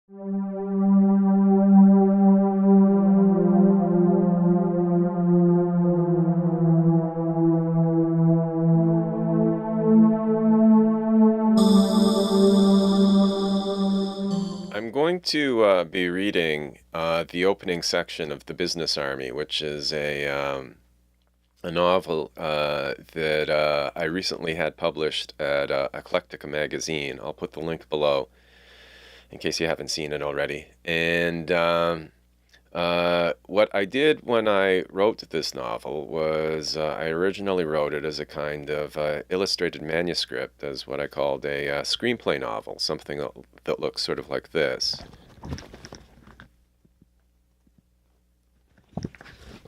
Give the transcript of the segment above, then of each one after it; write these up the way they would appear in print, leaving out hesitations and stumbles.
I'm going to be reading the opening section of The Business Army, which is a novel that I recently had published at Eclectica magazine. I'll put the link below in case you haven't seen it already. And what I did when I wrote this novel was I originally wrote it as a kind of illustrated manuscript, as what I called a screenplay novel, something that looks sort of like this.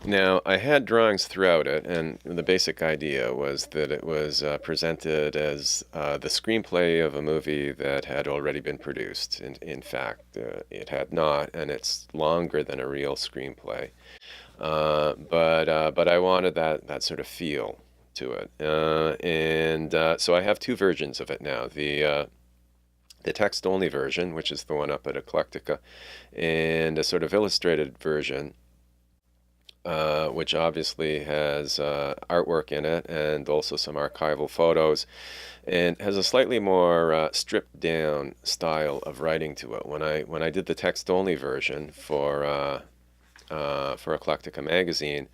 Now, I had drawings throughout it, and the basic idea was that it was presented as the screenplay of a movie that had already been produced. In fact, it had not, and it's longer than a real screenplay. But I wanted that sort of feel to it, so I have two versions of it now. The text-only version, which is the one up at Eclectica, and a sort of illustrated version, which obviously has artwork in it and also some archival photos, and has a slightly more stripped down style of writing to it. When I did the text-only version for Eclectica magazine,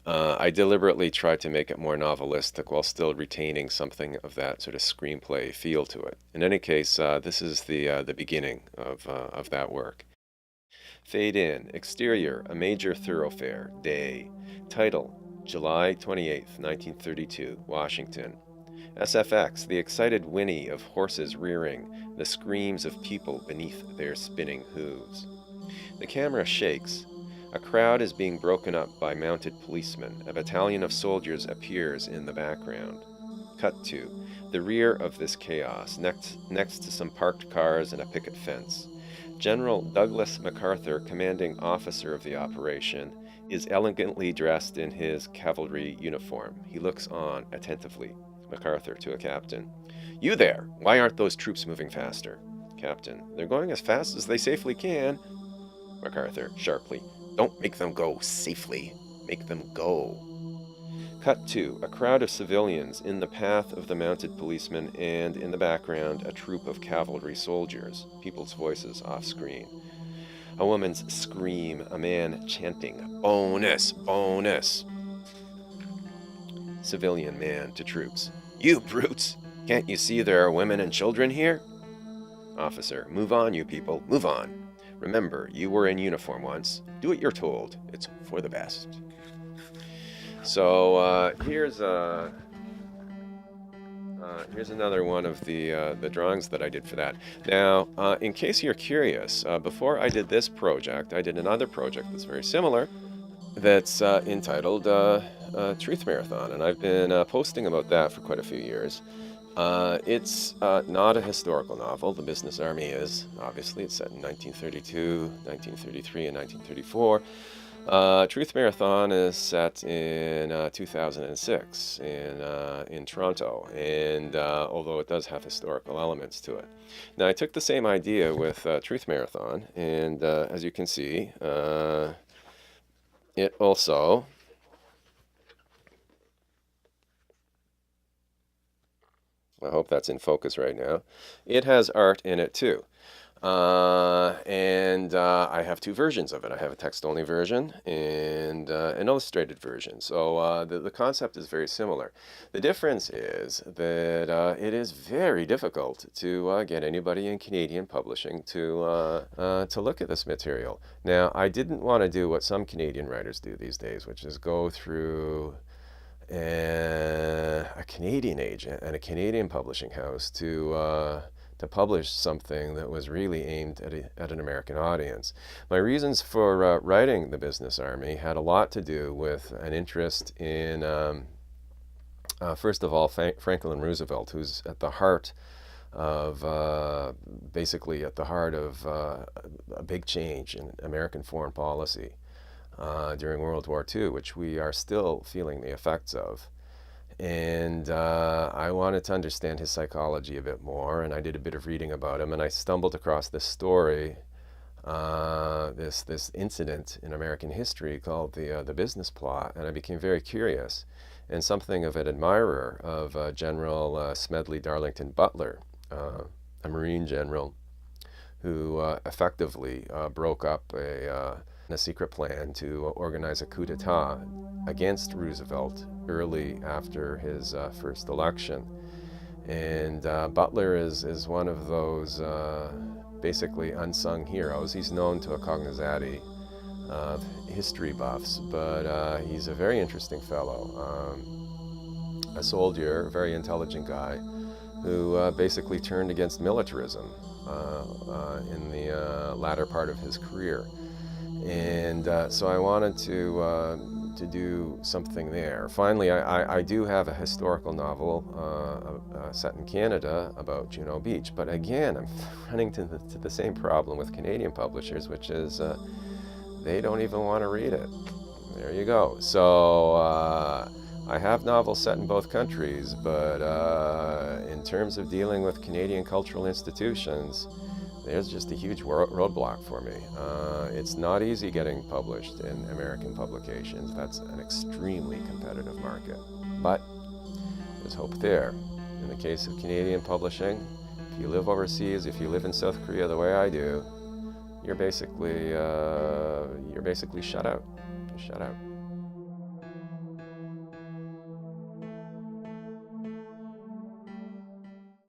I deliberately tried to make it more novelistic while still retaining something of that sort of screenplay feel to it. In any case, this is the beginning of that work. Fade in. Exterior, a major thoroughfare. Day. Title, July 28th, 1932, Washington. SFX, the excited whinny of horses rearing, the screams of people beneath their spinning hooves. The camera shakes. A crowd is being broken up by mounted policemen. A battalion of soldiers appears in the background. Cut to the rear of this chaos, next to some parked cars and a picket fence. General Douglas MacArthur, commanding officer of the operation, is elegantly dressed in his cavalry uniform. He looks on attentively. MacArthur to a captain. You there! Why aren't those troops moving faster? Captain. They're going as fast as they safely can. MacArthur, sharply. Don't make them go safely. Make them go. Cut to a crowd of civilians in the path of the mounted policemen, and in the background a troop of cavalry soldiers. People's voices off screen. A woman's scream, a man chanting, "Bonus! Bonus!" Civilian man to troops. You brutes! Can't you see there are women and children here? Officer, move on, you people, move on. Remember, you were in uniform once. Do what you're told. It's for the best. So here's another one of the drawings that I did for that. Now, in case you're curious, before I did this project, I did another project that's very similar, that's entitled Truth Marathon, and I've been posting about that for quite a few years. It's not a historical novel. The Business Army is, obviously. It's set in 1932, 1933, and 1934. Truth Marathon is set in 2006 in Toronto, and although it does have historical elements to it. Now, I took the same idea with Truth Marathon, and as you can see, it also I hope that's in focus right now. It has art in it too. I have two versions of it. I have a text-only version and an illustrated version. So the concept is very similar. The difference is that it is very difficult to get anybody in Canadian publishing to look at this material. Now, I didn't want to do what some Canadian writers do these days, which is go through a Canadian agent and a Canadian publishing house to publish something that was really aimed at an American audience. My reasons for writing The Business Army had a lot to do with an interest in, first of all, Franklin Roosevelt, who's at the heart of, basically at the heart of a big change in American foreign policy during World War II, which we are still feeling the effects of. And I wanted to understand his psychology a bit more, and I did a bit of reading about him, and I stumbled across this story this incident in American history called the Business Plot, and I became very curious and something of an admirer of General Smedley Darlington Butler, a Marine general who effectively broke up a secret plan to organize a coup d'etat against Roosevelt early after his first election. And Butler is one of those basically unsung heroes. He's known to a cognizati of history buffs, but he's a very interesting fellow. A soldier, a very intelligent guy, who basically turned against militarism in the latter part of his career. And so I wanted to do something there. Finally, I do have a historical novel set in Canada about Juno Beach, but again, I'm running to the same problem with Canadian publishers, which is they don't even want to read it. There you go. So I have novels set in both countries, but in terms of dealing with Canadian cultural institutions, there's just a huge roadblock for me. It's not easy getting published in American publications. That's an extremely competitive market. But there's hope there. In the case of Canadian publishing, if you live overseas, if you live in South Korea the way I do, you're basically shut out. You're shut out.